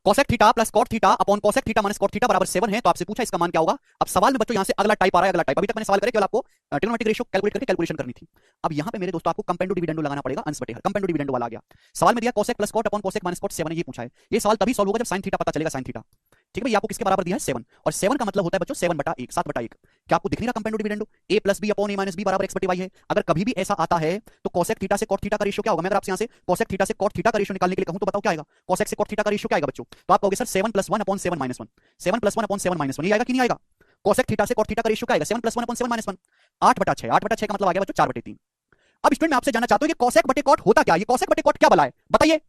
Cosec theta plus cot theta upon cosec theta minus cot theta बराबर 7 है। तो आपसे पूछा इसका मान क्या होगा। अब सवाल में बच्चों यहां से अगला टाइप आ रहा है, अगला टाइप। अभी तक मैंने सवाल करे केवल आपको ट्रिग्नोमेट्रिक रेशियो कैलकुलेट करके कैलकुलेशन करनी थी। अब यहां पे मेरे दोस्तों आपको कंपेंडो डिविडेंडो लगाना पड़ेगा, अंश बटे हर। कंपेंडो डिविडेंडो वाला आ गया। सवाल में दिया cosec plus cot upon cosec minus cot 7 है, ये पूछा है। ये सवाल तभी सॉल्व होगा जब sin थीटा पता चलेगा, sin थीटा। ठीक है, ये आपको किसके बराबर दिया है 7, और 7 का मतलब होता है बच्चों 7/1, 7/1। क्या आपको दिख नहीं रहा componendo dividendo? a plus B upon a minus B बराबर x बटे y है। अगर कभी भी ऐसा आता है तो कोसेक थीटा से कॉट थीटा का रेशियो क्या होगा? मैं अगर आपसे यहां से कोसेक थीटा से कॉट थीटा का रेशियो निकालने के लिए कहूं तो बताओ क्या आएगा? कोसेक से कॉट थीटा का रेशियो क्या आएगा बच्चों? तो आप कहोगे सर 7 + 1 अपॉन 7 - 1, 7 + 1 अपॉन 7 - 1, ये आएगा कि नहीं आएगा? कोसेक थीटा से कॉट थीटा का रेशियो क्या आएगा? 7 + 1 अपॉन 7 - 1, 8/6। 8/6 का मतलब आ गया बच्चों 4/3। अब स्टूडेंट मैं आपसे जानना चाहता हूं कि कोसेक बटे कॉट होता क्या? ये कोसेक बटे कॉट क्या बला है बताइए।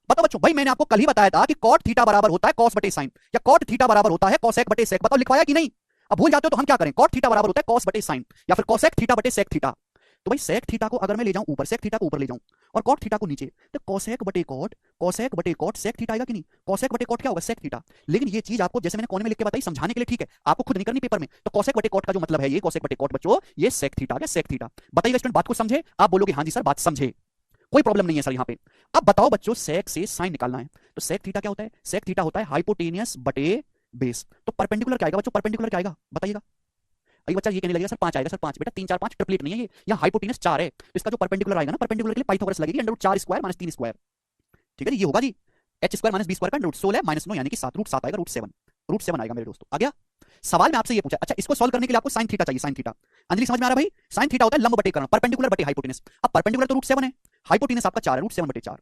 बताओ बच्चों, भाई मैंने आपको कल ही बताया था कि कॉट थीटा बराबर होता है कॉस बटे साइन, या कॉट थीटा बराबर होता है कोसेक बटे सेक। बताओ लिखवाया कि नहीं? अब भूल जाते हो तो हम क्या करें? कॉट थीटा बराबर होता है कॉस बटे साइन, या फिर कोसेक थीटा बटे सेक थीटा। तो भाई सेक थीटा को अगर मैं ले जाऊं ऊपर, सेक थीटा को ऊपर ले जाऊं और कॉट थीटा को नीचे, तो कोसेक बटे कॉट, कोसेक बटे कॉट सेक थीटा आएगा कि नहीं? कोसेक बटे कॉट क्या होगा? Sec theta. लेकिन ये चीज आपको जैसे मैंने कोने में लिख के बताई समझाने के लिए, ठीक है, आपको खुद नहीं करनी पेपर में। तो कोसेक बटे कॉट का जो मतलब है, ये कोसेक बटे कॉट बच्चों, ये सेक थीटा है, सेक थीटा। बताइएगा स्टूडेंट बात को समझे? आप बोलोगे हाँ जी सर बात समझे, कोई प्रॉब्लम नहीं है सर यहाँ पे। अब बताओ बच्चों, सेक से साइन निकालना है, तो सेक थीटा क्या होता है? सेक थीटा होता है हाइपोटेनियस बटे बेस। तो परपेंडिकुलर क्या आएगा बच्चों? परपेंडिकुलर क्या आएगा बताइएगा? अभी बच्चा ये कहने लगेगा सर 5 आएगा। सर 5 बेटा 3 4 5 ट्रिपलेट नहीं है ये, यहाँ हाइपोटेनस 4 है। तो इसका जो परपेंडिकुलर आएगा ना, परपेंडिकुलर के लिए पाइथागोरस लगेगी √4 स्क्वायर माइनस 3 स्क्वायर। ठीक है जी, ये होगा जी h square minus b square का √16 माइनस 9 यानी कि 7, √7 आएगा, √7 आएगा मेरे दोस्तों। आ गया? सवाल में आपसे ये पूछा, अच्छा इसको सॉल्व करने के लिए आपको साइन थीटा चाहिए, साइन थीटा। अंजलि समझ में आ रहा है भाई? साइन थीटा होता है लंब बटे कर्ण, परपेंडिकुलर बटे हाइपोटेनस। अब परपेंडिकुलर तो √7 है, हाइपोटेनस आपका 4 है, √7/4।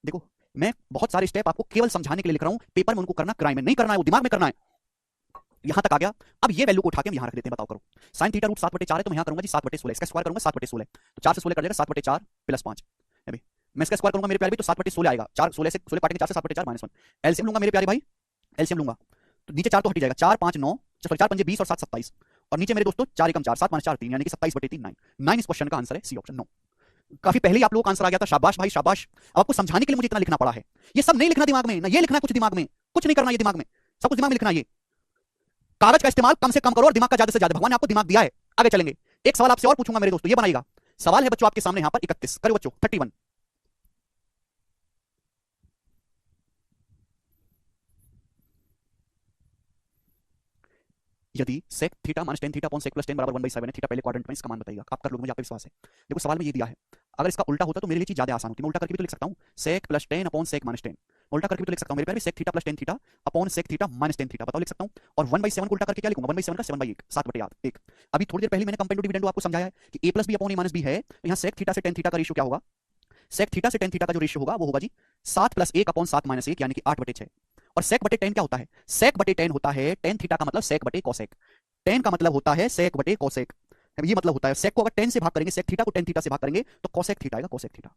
देखो मैं बहुत सारे स्टेप आपको केवल समझाने के लिए लिख रहा हूं, पेपर में उनको करना क्राइम है, नहीं करना है, वो दिमाग में करना है। यहां तक आ गया। अब ये वैल्यू को उठा के हम यहां रख देते हैं, बताओ करो। साइन थीटा √7/4 है, तो मैं यहां करूंगा जी 7/16, इसका स्क्वायर करूंगा 7/16, तो 4 से 16 कट जाएगा 7/4 + 5 है भाई। मैं इसका स्क्वायर करूंगा मेरे प्यारे भाई, तो 7/16 आएगा। 4 16 से 16 काटेंगे, 4 से 7/4 -1। एलसीएम लूंगा मेरे प्यारे भाई, एलसीएम लूंगा तो नीचे 4 तो हट ही जाएगा, 4 5 9, सॉरी 4 5 20 और 7 27, और नीचे मेरे दोस्तों 4 एकम 4, 7 - 4 3, यानी कि 27/3 9। 9 इस क्वेश्चन का आंसर है, सी ऑप्शन 9। काफी पहले ही आप लोगों का आंसर आ गया था, शाबाश भाई शाबाश। अब आपको समझाने के लिए मुझे इतना लिखना पड़ा है। ये सब नहीं लिखना दिमाग में, ना ये लिखना कुछ दिमाग में, कुछ नहीं करना ये दिमाग में, सब कुछ दिमाग में लिखना। ये कागज का इस्तेमाल कम से कम करो और दिमाग का ज्यादा से ज्यादा। भगवान ने आपको दिमाग दिया है, आगे चलेंगे। एक सवाल आपसे और पूछूंगा मेरे दोस्तों, ये बनाइएगा। सवाल है बच्चों आपके सामने यहां पर 31, करो बच्चों 31। यदि sec theta minus tan theta upon sec plus tan बराबर 1/7 है, थीटा पहले क्वाड्रेंट में, इसका मान बताइएगा। आप कर लोगे, मुझे आप पे विश्वास है। देखो सवाल में ये दिया है, अगर इसका उल्टा होता तो मेरे लिए चीज ज्यादा आसान होती। मैं उल्टा करके भी तो लिख सकता हूं, sec plus tan upon sec minus tan. उल्टा करके भी तो लिख सकता हूं मेरे प्यारे, sec theta plus tan theta upon sec theta minus tan theta. बताओ लिख सकता हूं। और 1/7 को उल्टा करके क्या लिखूंगा? 1/7 का 7/1, 7/1। अभी थोड़ी देर पहले मैंने कंपेंडो डिविडेंडो आपको समझाया है कि a plus B upon a minus B है, तो यहाँ सेक थीटा से टेन थीटा का रेशियो क्या होगा? सेक थीटा से टेन थीटा का जो रेशियो होगा वो होगा जी 7 + 1 अपॉन 7 - 1, यानी कि 8/6। और सेक बटे टेन क्या होता है? सेक बटे टेन होता है टेन थीटा का मतलब सेक बटे कोसेक। टेन का मतलब होता है सेक बटे कोसेक, ये मतलब होता है सेक को अगर टेन से भाग करेंगे, सेक थीटा को टेन थीटा से भाग करेंगे तो कोसेक थीटा आएगा, कोसेक थीटा।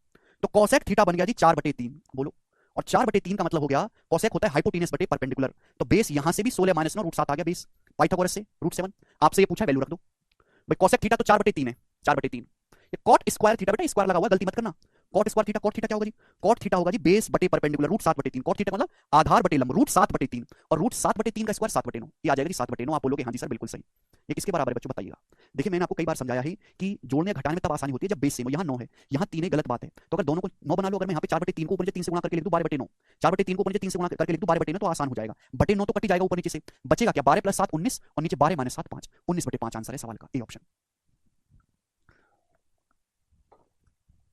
तो कोसेक थीटा बन गया जी 4/3, बोलो। और 4/3 का मतलब हो गया, कोसेक होता है हाइपोटेनस बटे परपेंडिकुलर। तो बेस यहां से भी 16 माइनस 9 √7 आ गया बेस, पाइथागोरस से √7। आपसे ये पूछा, वैल्यू रख दो भाई। कोसेक थीटा तो 4/3 है, 4/3। ये कॉट स्क्वायर थीटा, बेटा स्क्वायर लगा हुआ, गलती मत करना। Cot square theta, cot theta क्या होगा जी? कॉट थीटा होगा जी बेस बटे परपेंडिकुलर √7/3। कॉट थीटा मतलब आधार बटे लंब, √7/3, और √7/3 का स्क्वायर 7/9, ये आ जाएगा जी 7/9। आप बोलोगे हाँ जी सर बिल्कुल सही। ये किसके बराबर है बच्चों बताइएगा? देखिए मैंने आपको कई बार समझाया है कि जोड़ने घटाने में तब आसानी होती है जब बेस सेम हो। यहाँ 9 है, यहाँ 3 है, गलत बात है। तो अगर दोनों को 9 बना लो, अगर मैं यहाँ पे 4/3 को ऊपर 3 से गुणा करके लिख दूं 12/9, 4/3 को ऊपर 3 से गुणा करके लिख दूं 12/9, तो आसान हो जाएगा। बटे 9 तो कट ही जाएगा ऊपर नीचे से, बचेगा क्या? 12 + 7 19, और नीचे 12 - 7 5, 19/5 आंसर है सवाल का, ए ऑप्शन।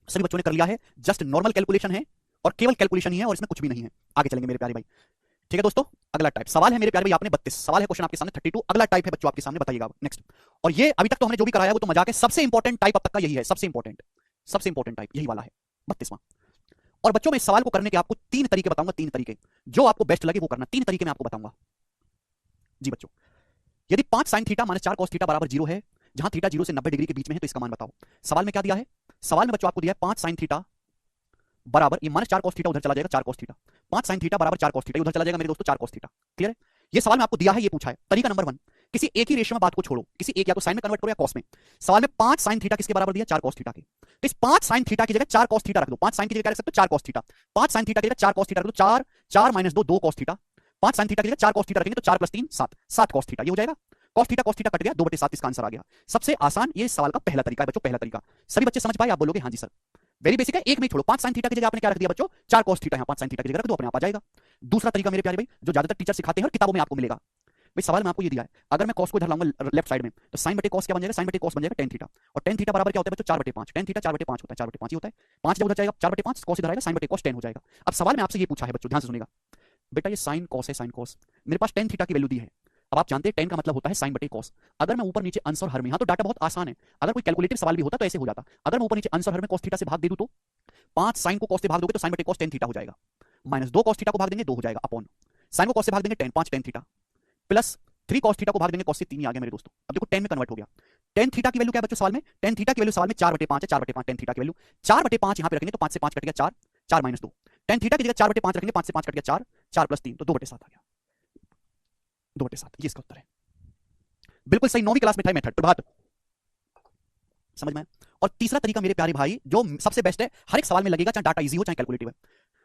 सभी बच्चों ने कर लिया है, जस्ट नॉर्मल कैलकुलेशन है, और केवल कैलकुलेशन ही है, और इसमें कुछ भी नहीं है। आगे चलेंगे मेरे प्यारे भाई। ठीक है दोस्तों, अगला टाइप सवाल है मेरे प्यारे भाई, आपने 32 सवाल है, क्वेश्चन आपके सामने 32। अगला टाइप है बच्चों आपके सामने, बताइएगा नेक्स्ट। और ये अभी तक तो हमने जो भी कराया वो तो मजाक है, सबसे इंपॉर्टेंट टाइप अब तक का यही है, सबसे इंपॉर्टेंट टाइप यही वाला है, 32वां। और बच्चों मैं इस सवाल को करने के आपको 3 तरीके बताऊंगा, 3 तरीके, जो आपको बेस्ट लगे वो करना। 3 तरीके मैं आपको बताऊंगा जी बच्चों। यदि 5 sin theta minus 4 cos theta बराबर 0 है, जहां थीटा 0 से 90 डिग्री के बीच में है, तो इसका मान बताओ। सवाल में क्या दिया है? सवाल में बच्चों आपको दिया है 5 sin थीटा बराबर, ये -4 cos थीटा उधर चला जाएगा, 4 cos थीटा। 5 sin थीटा बराबर 4 cos थीटा उधर चला जाएगा मेरे दोस्तों, 4 cos थीटा। क्लियर है? ये सवाल में आपको दिया है, ये पूछा है। तरीका नंबर 1, किसी एक ही रेशियो में बात को छोड़ो, किसी एक, या तो साइन में कन्वर्ट करो या कॉस में। सवाल में 5 sin थीटा किसके बराबर दिया? 4 cos थीटा के। तो इस 5 sin थीटा की जगह 4 cos थीटा रख दो। 5 sin की जगह क्या रख सकते हो? 4 cos थीटा। 5 sin थीटा की जगह 4 cos थीटा रख दो, 4 4 - 2 2 cos थीटा। 5 sin थीटा की जगह 4 cos थीटा रखेंगे तो 4 + 3 7, 7 cos थीटा, ये हो जाएगा। cos थीटा कट गया, 2/7 इसका आंसर आ गया। सबसे आसान ये सवाल का पहला तरीका है बच्चों, पहला तरीका। सभी बच्चे समझ पाए? आप बोलोगे हाँ जी सर। वेरी बेसिक है, एक में ही छोड़ो। 5 sin थीटा की जगह आपने क्या रख दिया बच्चों, 4 cos थीटा, यहाँ 5 sin थीटा की जगह रख दो, अपने आप आ जाएगा। दूसरा तरीका मेरे प्यारे भाई, जो ज्यादातर टीचर सिखाते हैं और किताबों में आपको मिलेगा। भाई सवाल में आपको ये दिया है, अगर मैं cos को इधर लाऊंगा लेफ्ट साइड में, तो sin बटे cos क्या बन जाएगा, sin बटे cos बन जाएगा tan थीटा। और tan थीटा बराबर क्या होता है बच्चों, 4/5। tan थीटा 4/5 होता है, 4/5 ही होता है। 5 जब उधर जाएगा 4/5, cos इधर आएगा, sin बटे cos tan हो जाएगा। अब सवाल में आपसे ये पूछा है बच्चों, ध्यान से सुनिएगा बेटा, ये sin cos है, sin cos, मेरे पास tan थीटा की वैल्यू दी है। अब आप जानते हैं tan का मतलब होता है sin बटे cos। अगर मैं ऊपर नीचे अंश और हर में, यहाँ तो डाटा बहुत आसान है, अगर कोई कैलकुलेटिव सवाल भी होता तो ऐसे हो जाता। अगर मैं ऊपर नीचे अंश और हर में cos थीटा से भाग दे दूं तो 5 sin को cos से भाग दोगे तो sin बटे cos tan थीटा हो जाएगा, माइनस 2 cos थीटा को भाग देंगे 2 हो जाएगा, अपॉन sin को cos से भाग देंगे tan 5 tan theta, plus 3 cos theta को भाग देंगे cos से 3 ही आ गया मेरे दोस्तों। अब देखो tan में कन्वर्ट हो गया। tan थीटा की वैल्यू क्या है बच्चों सवाल में, tan थीटा की वैल्यू सवाल में 4/5 है, 4/5 tan थीटा की वैल्यू 4/5 यहाँ पे रखेंगे तो 5 से 5 कट गया 4, 4 माइनस 2। tan थीटा की जगह 4/5 रखेंगे, 5 से 5 कट गया 4, 4 प्लस 3 तो 2/7 आ गया, 2/7, ये इसका उत्तर है। बिल्कुल सही, 9वीं क्लास में था मेथड, प्रभात, समझ में। और तीसरा तरीका मेरे प्यारे भाई जो सबसे बेस्ट है, हर एक सवाल में लगेगा, चाहे डाटा इजी हो चाहे कैलकुलेटिव है।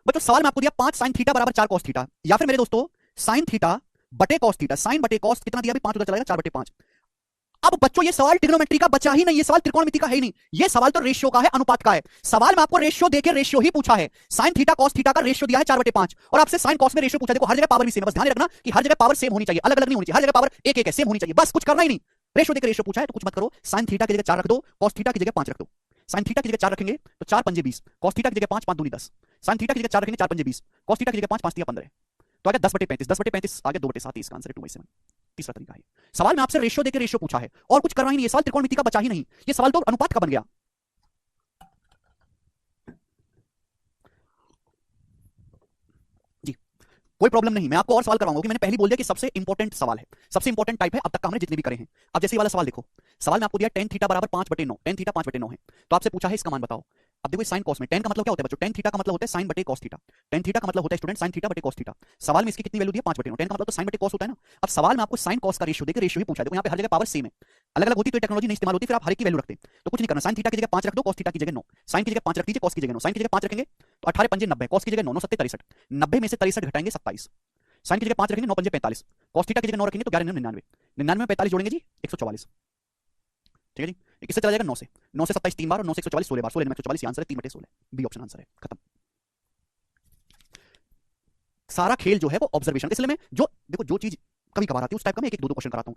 बच्चों सवाल में आपको दिया 5 sin थीटा बराबर 4 cos थीटा, या फिर मेरे दोस्तों sin थीटा बटे cos थीटा, sin बटे cos कितना दिया, 5 उधर चला जाएगा 4/5। अब बच्चों ये सवाल ट्रिग्नोमेट्री का बचा ही नहीं, ये सवाल त्रिकोणमिति का है ही नहीं, ये सवाल तो रेशियो का है, अनुपात का है। सवाल में आपको रेशियो देके रेशियो ही पूछा है, sin थीटा cos थीटा का रेशियो दिया है 4/5 और आपसे sin cos में रेशियो पूछा। देखो हर जगह पावर भी सेम है, बस ध्यान रखना कि हर जगह पावर सेम होनी चाहिए, अलग अलग नहीं होनी चाहिए, हर जगह पावर एक एक है, सेम होनी चाहिए, बस कुछ करना ही नहीं। रेशियो देकर रेशियो पूछा है तो कुछ मत करो, sin थीटा की जगह 4 रख दो, cos थीटा की जगह 5 रख दो। sin थीटा की जगह 4 रखेंगे तो 4 पंजे 20, cos थीटा की जगह 5 5 दूनी 10, sin थीटा की जगह 4 रखेंगे 4 पंजे 20, cos थीटा की जगह 5 5 तिया 15, तो आ गया 10/35, 10/35 आ गया 2/7, इसका आंसर है 2/7। तीसरा तरीका है, सवाल में आपसे रेशियो देकर रेशियो पूछा है और कुछ करना ही नहीं, ये सवाल त्रिकोणमिति का बचा ही नहीं, ये सवाल तो अनुपात का बन गया। जी कोई प्रॉब्लम नहीं, मैं आपको और सवाल करवाऊंगा कि मैंने पहले बोल दिया कि सबसे इंपॉर्टेंट सवाल है, सबसे इंपॉर्टेंट टाइप है अब तक का हमने जितने भी करे हैं। अब जैसे वाला सवाल देखो, सवाल में आपको दिया tan थीटा बराबर 5/9, tan थीटा 5/9 है, तो आपसे पूछा है इसका मान बताओ। अब देखो sin cos में tan का मतलब क्या होता है बच्चों, tan थीटा का मतलब होता है sin बटे cos थीटा, tan थीटा का मतलब होता है स्टूडेंट sin थीटा बटे cos थीटा। सवाल में इसकी कितनी वैल्यू दी है 5/9, tan का मतलब तो sin बटे cos होता है ना। अब सवाल में आपको sin cos का रेशियो देकर रेशियो ही पूछा है, देखो यहाँ पे हर जगह पावर सेम है, अलग अलग होती तो टेक्नोलॉजी नहीं इस्तेमाल होती, फिर आप हर एक की वैल्यू रखते, तो कुछ नहीं करना, sin थीटा की जगह 5 रख दो, cos थीटा की जगह 9, sin की जगह 5 रख दीजिए, cos की जगह 9, sin की जगह 5 रखेंगे तो 18 पंजे 90, cos की जगह 9 9 7 63, 90 में से 63 घटाएंगे 27, sin की जगह 5 रखेंगे 9 पंजे 45, cos थीटा की जगह 9 रखेंगे तो 11 99, 99 में 45 जोड़ेंगे जी 144, ठीक है जी। किससे चला जाएगा 9 से, 9 से 27 3 बार और 9 से 144 16 बार, 16 में 144, आंसर है 3/16, बी ऑप्शन आंसर है, खत्म। सारा खेल जो है वो ऑब्जर्वेशन, इसलिए मैं जो देखो जो चीज कभी कभार आती है उस टाइप का मैं एक एक दो दो क्वेश्चन कराता हूं।